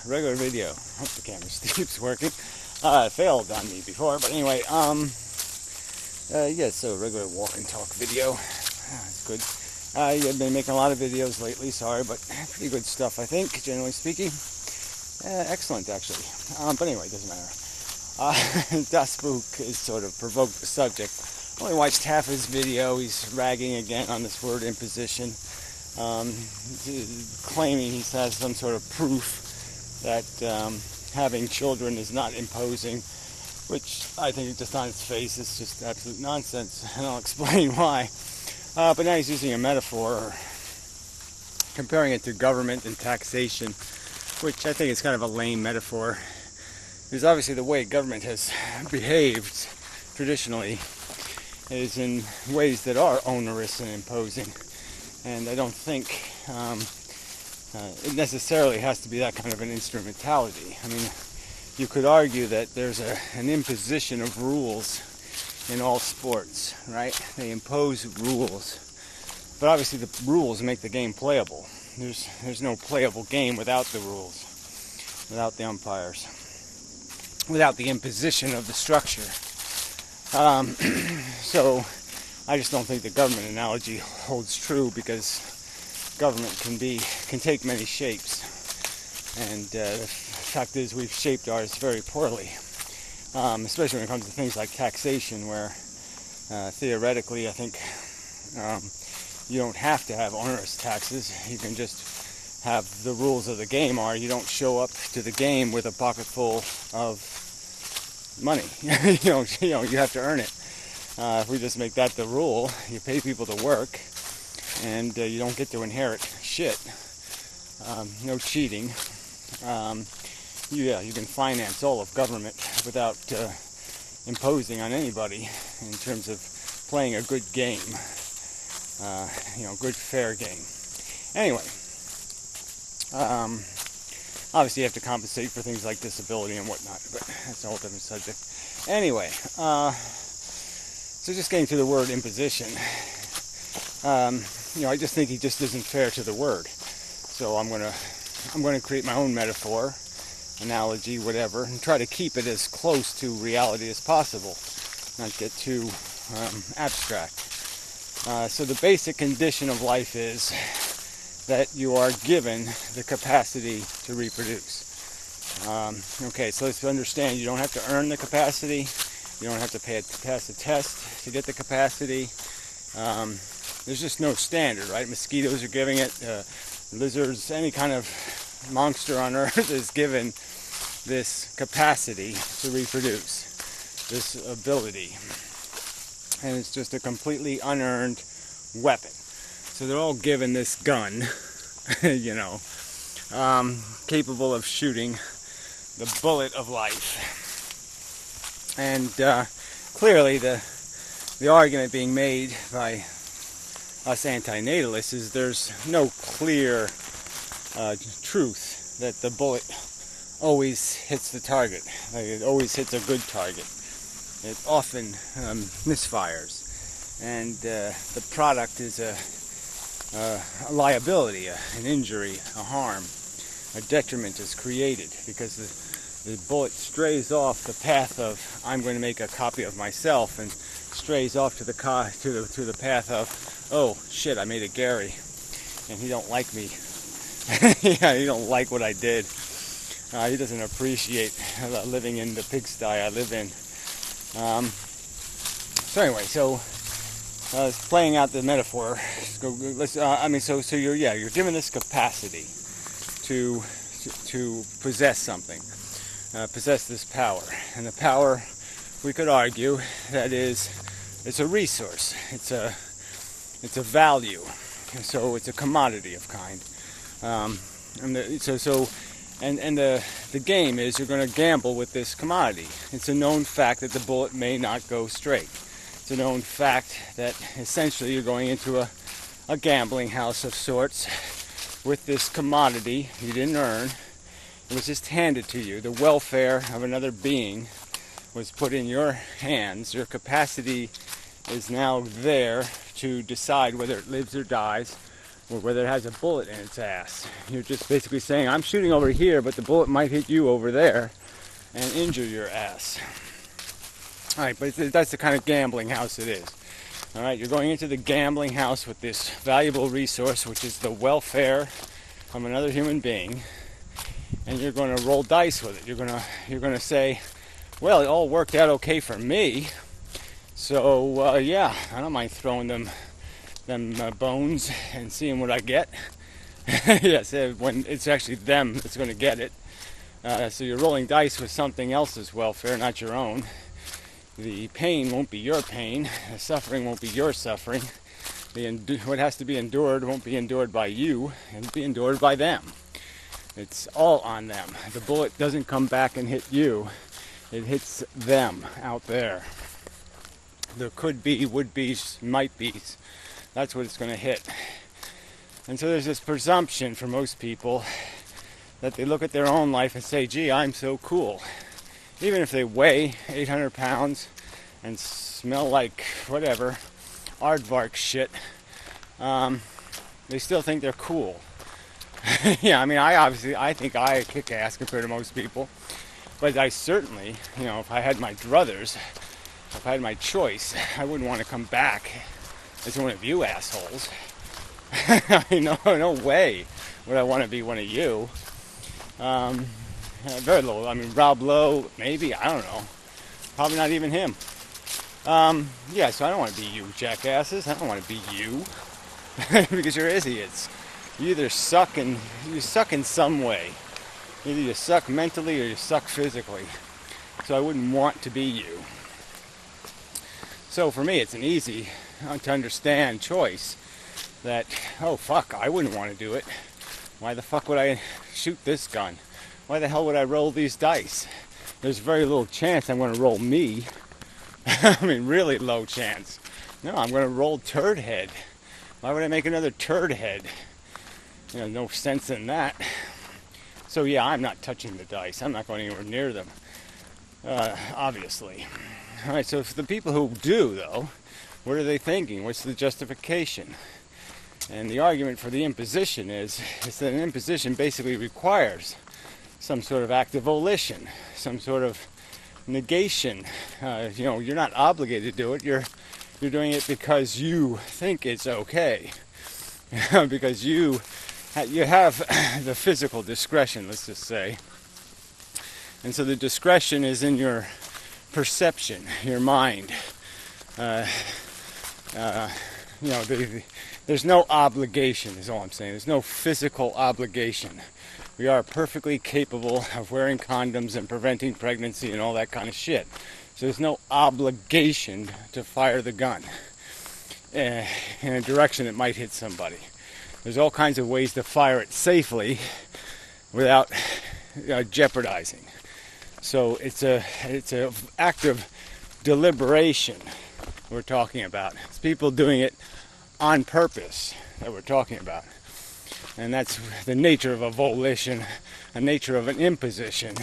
Regular video. Hope the camera keeps working. It failed on me before, but anyway, yeah, so regular walk and talk video. It's good. I've been making a lot of videos lately, sorry, but pretty good stuff, I think, generally speaking. Excellent, actually. But anyway, it doesn't matter. Dospook has sort of provoked the subject. Only watched half his video. He's ragging again on this word imposition, claiming he has some sort of proof that having children is not imposing, which I think just on its face is just absolute nonsense, and I'll explain why. But now he's using a metaphor, comparing it to government and taxation, which I think is kind of a lame metaphor. Because obviously the way government has behaved traditionally is in ways that are onerous and imposing, and I don't think it necessarily has to be that kind of an instrumentality. I mean, you could argue that there's an imposition of rules in all sports, right? They impose rules, but obviously the rules make the game playable. There's no playable game without the rules, without the umpires, without the imposition of the structure. So I just don't think the government analogy holds true, because government can take many shapes, and the fact is we've shaped ours very poorly, especially when it comes to things like taxation, where theoretically I think you don't have to have onerous taxes. You can just have the rules of the game are you don't show up to the game with a pocket full of money. You have to earn it. If we just make that the rule, you pay people to work, and you don't get to inherit shit. No cheating. You can finance all of government without imposing on anybody in terms of playing a good game. Good fair game. Anyway, obviously you have to compensate for things like disability and whatnot, but that's a whole different subject. Anyway, so just getting to the word imposition, I just think he just isn't fair to the word. So I'm gonna create my own metaphor, analogy, whatever, and try to keep it as close to reality as possible, not get too abstract. So the basic condition of life is that you are given the capacity to reproduce. Okay, so let's understand you don't have to earn the capacity. You don't have to pass a test to get the capacity. There's just no standard, right? Mosquitoes are giving it. Lizards, any kind of monster on Earth is given this capacity to reproduce, this ability. And it's just a completely unearned weapon. So they're all given this gun, capable of shooting the bullet of life. And clearly the argument being made by us antinatalists is there's no clear truth that the bullet always hits the target. Like, it always hits a good target. It often misfires. And the product is a liability, an injury, a harm. A detriment is created because the bullet strays off the path of I'm going to make a copy of myself, and strays off to the path of, oh shit, I made a Gary and he don't like me. Yeah, he don't like what I did. He doesn't appreciate living in the pigsty I live in. So anyway, playing out the metaphor. So you're given this capacity to possess something, possess this power, and the power, we could argue, that it's a resource. It's a value. So it's a commodity of kind. The game is you're going to gamble with this commodity. It's a known fact that the bullet may not go straight. It's a known fact that essentially you're going into a gambling house of sorts with this commodity you didn't earn. It was just handed to you. The welfare of another being was put in your hands. Your capacity is now there to decide whether it lives or dies, or whether it has a bullet in its ass. You're just basically saying, I'm shooting over here, but the bullet might hit you over there and injure your ass. All right, but that's the kind of gambling house it is. All right, you're going into the gambling house with this valuable resource, which is the welfare of another human being, and you're going to roll dice with it. You're going to say, well, it all worked out okay for me, so yeah, I don't mind throwing them bones and seeing what I get. Yes, when it's actually them that's going to get it. So you're rolling dice with something else's welfare, not your own. The pain won't be your pain. The suffering won't be your suffering. What has to be endured won't be endured by you. It'll be endured by them. It's all on them. The bullet doesn't come back and hit you. It hits them out there. The could be, would be's, might be's. That's what it's going to hit. And so there's this presumption for most people that they look at their own life and say, gee, I'm so cool. Even if they weigh 800 pounds and smell like whatever, aardvark shit, they still think they're cool. Yeah, I mean, I think I kick ass compared to most people. But I certainly, if I had my druthers, if I had my choice, I wouldn't want to come back as one of you assholes. I mean, no way would I want to be one of you. Very low. I mean, Rob Lowe, maybe. I don't know. Probably not even him. Yeah, so I don't want to be you jackasses. I don't want to be you. Because you're idiots. You either suck in some way. Either you suck mentally or you suck physically. So I wouldn't want to be you. So for me, it's an easy to understand choice that, oh fuck, I wouldn't want to do it. Why the fuck would I shoot this gun? Why the hell would I roll these dice? There's very little chance I'm going to roll me. I mean, really low chance. No, I'm going to roll turd head. Why would I make another turd head? No sense in that. So yeah, I'm not touching the dice. I'm not going anywhere near them. Obviously. All right, so for the people who do, though, what are they thinking? What's the justification? And the argument for the imposition is that an imposition basically requires some sort of act of volition, some sort of negation. You're not obligated to do it. You're doing it because you think it's okay, because you have the physical discretion, let's just say. And so the discretion is in your perception, your mind. There's no obligation, is all I'm saying. There's no physical obligation. We are perfectly capable of wearing condoms and preventing pregnancy and all that kind of shit. So there's no obligation to fire the gun in a direction that might hit somebody. There's all kinds of ways to fire it safely without jeopardizing. So it's an act of deliberation we're talking about. It's people doing it on purpose that we're talking about. And that's the nature of a volition. The nature of an imposition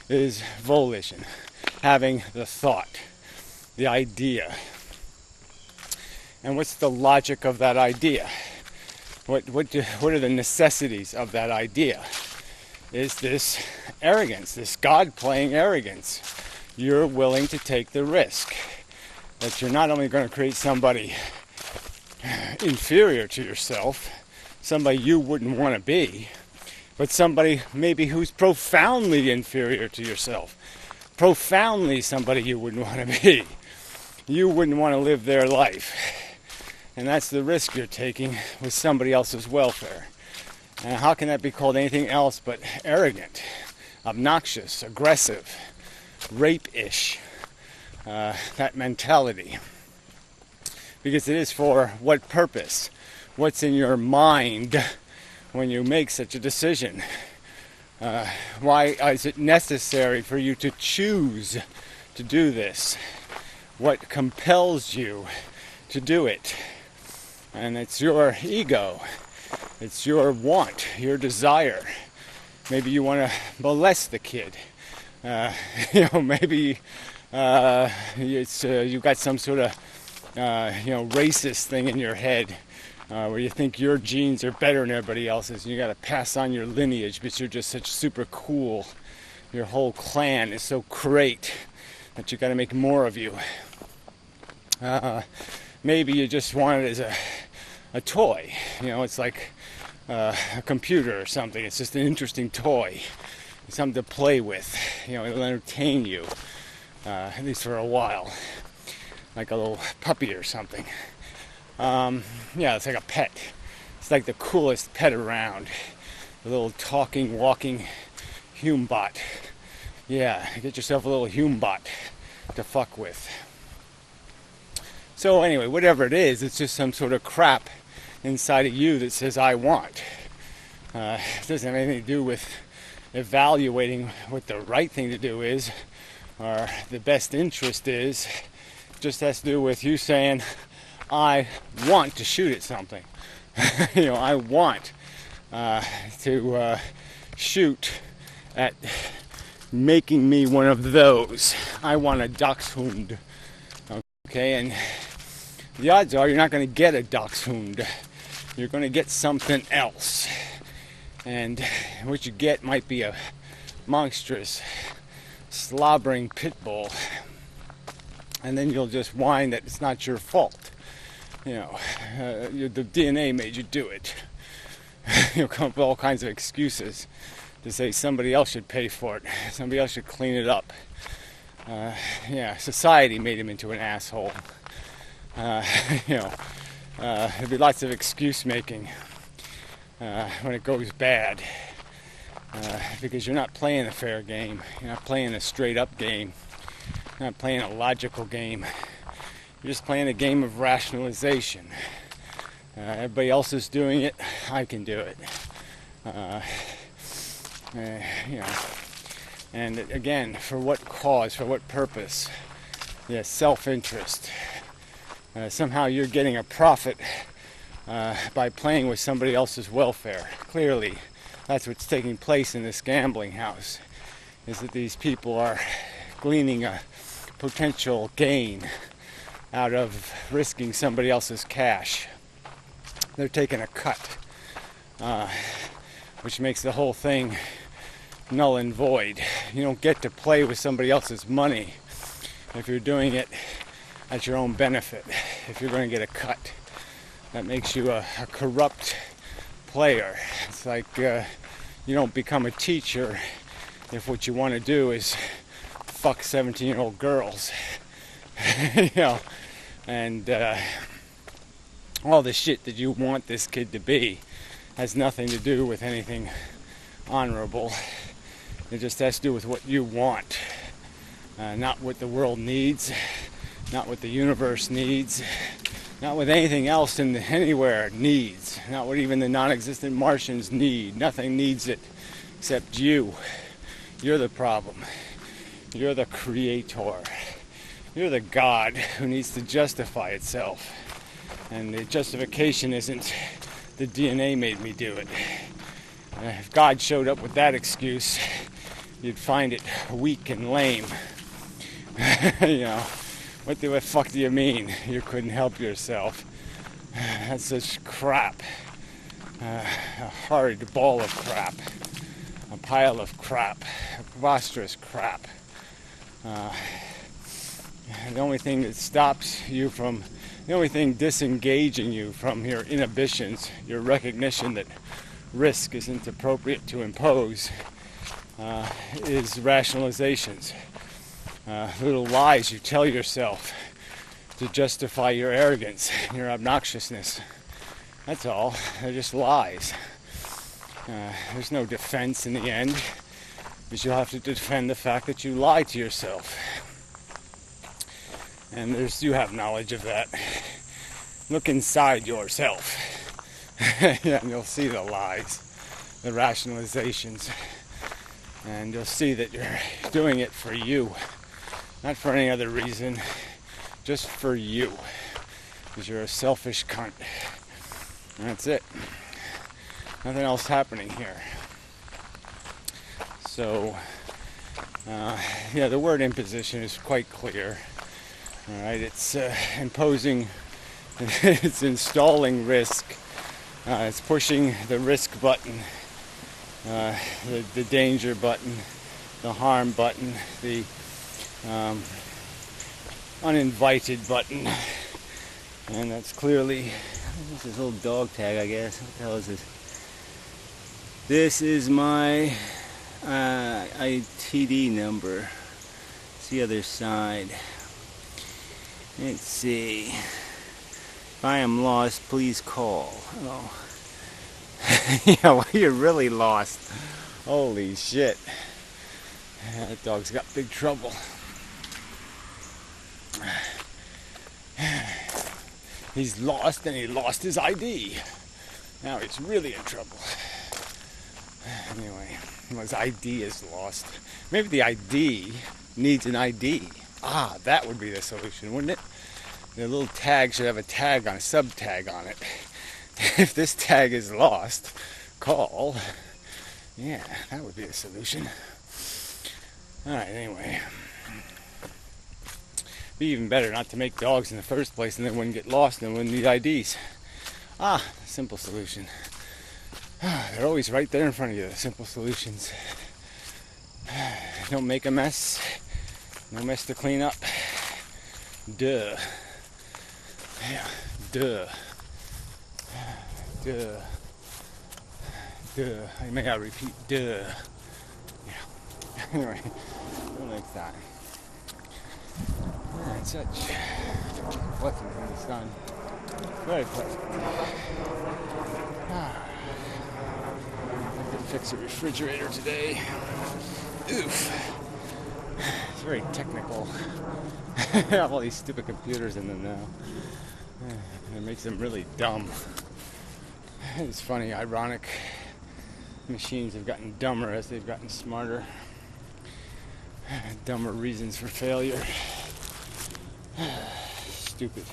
is volition. Having the thought, the idea. And what's the logic of that idea? What are the necessities of that idea? Is this arrogance, this God-playing arrogance. You're willing to take the risk that you're not only going to create somebody inferior to yourself, somebody you wouldn't want to be, but somebody maybe who's profoundly inferior to yourself. Profoundly somebody you wouldn't want to be. You wouldn't want to live their life. And that's the risk you're taking with somebody else's welfare. And how can that be called anything else but arrogant, obnoxious, aggressive, rape-ish, that mentality? Because it is for what purpose? What's in your mind when you make such a decision? Why is it necessary for you to choose to do this? What compels you to do it? And it's your ego. It's your want, your desire. Maybe you want to molest the kid. Maybe you've got some sort of racist thing in your head. where you think your genes are better than everybody else's, and you got to pass on your lineage because you're just such super cool. Your whole clan is so great that you got to make more of you. Maybe you just want it as a toy. You know, it's like a computer or something. It's just an interesting toy. It's something to play with. You know, it'll entertain you, at least for a while, like a little puppy or something. Yeah, it's like a pet. It's like the coolest pet around. A little talking, walking Humbot. Yeah, get yourself a little Humbot to fuck with. So anyway, whatever it is, it's just some sort of crap inside of you that says, I want. It doesn't have anything to do with evaluating what the right thing to do is, or the best interest is. It just has to do with you saying, I want to shoot at something. You know, I want to shoot at making me one of those. I want a dachshund. Okay, and the odds are you're not going to get a dachshund. You're going to get something else. And what you get might be a monstrous, slobbering pit bull. And then you'll just whine that it's not your fault. You know, the DNA made you do it. You'll come up with all kinds of excuses to say somebody else should pay for it. Somebody else should clean it up. Yeah, society made him into an asshole. You know, there'll be lots of excuse making when it goes bad. Because you're not playing a fair game. You're not playing a straight up game. You're not playing a logical game. You're just playing a game of rationalization. Everybody else is doing it. I can do it. You know. And again, for what cause? For what purpose? Yeah, self-interest. Somehow you're getting a profit by playing with somebody else's welfare. Clearly, that's what's taking place in this gambling house. Is that these people are gleaning a potential gain out of risking somebody else's cash. They're taking a cut, which makes the whole thing null and void. You don't get to play with somebody else's money if you're doing it at your own benefit, if you're going to get a cut. That makes you a corrupt player. It's like you don't become a teacher if what you want to do is fuck 17-year-old girls. You know, and all the shit that you want this kid to be has nothing to do with anything honorable. It just has to do with what you want, not what the world needs, not what the universe needs, not what anything else anywhere needs, not what even the non-existent Martians need. Nothing needs it except you. You're the problem. You're the creator. You're the God who needs to justify itself. And the justification isn't the DNA made me do it. If God showed up with that excuse, you'd find it weak and lame. You know, what the fuck do you mean you couldn't help yourself? That's such crap. A horrid ball of crap. A pile of crap. A preposterous crap. The only thing that stops you from, the only thing disengaging you from your inhibitions, your recognition that risk isn't appropriate to impose, is rationalizations. Little lies you tell yourself to justify your arrogance, your obnoxiousness. That's all. They're just lies. There's no defense in the end, because you'll have to defend the fact that you lied to yourself. And you have knowledge of that. Look inside yourself. Yeah, and you'll see the lies, the rationalizations. And you'll see that you're doing it for you. Not for any other reason. Just for you. Because you're a selfish cunt. And that's it. Nothing else happening here. So, yeah, the word imposition is quite clear. All right, it's imposing, it's installing risk It's pushing the risk button, the danger button, the harm button, the uninvited button. And that's clearly, this is a little dog tag, I guess. What the hell is this? This is my ITD number. It's the other side. Let's see. If I am lost, please call. Oh. Yeah, well, you're really lost. Holy shit. That dog's got big trouble. He's lost and he lost his ID. Now he's really in trouble. Anyway, his ID is lost. Maybe the ID needs an ID. Ah, that would be the solution, wouldn't it? The little tag should have a tag on, a sub tag on it. If this tag is lost, call. Yeah, that would be the solution. Alright, anyway. Be even better not to make dogs in the first place, and then wouldn't get lost and wouldn't need IDs. Ah, simple solution. They're always right there in front of you, the simple solutions. Don't make a mess. No mess to clean up. Duh. Yeah, duh. Duh. Duh. I may I repeat, duh. Yeah. Anyway, until next time. And such blessing from the sun. Very pleasant. I did fix a refrigerator today. Oof. It's very technical. I have all these stupid computers in them now. It makes them really dumb. It's funny, ironic. Machines have gotten dumber as they've gotten smarter. Dumber reasons for failure. Stupid.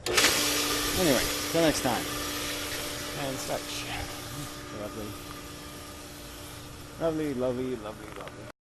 Anyway, till next time. And such. Lovely. Lovely, lovely, lovely, lovely.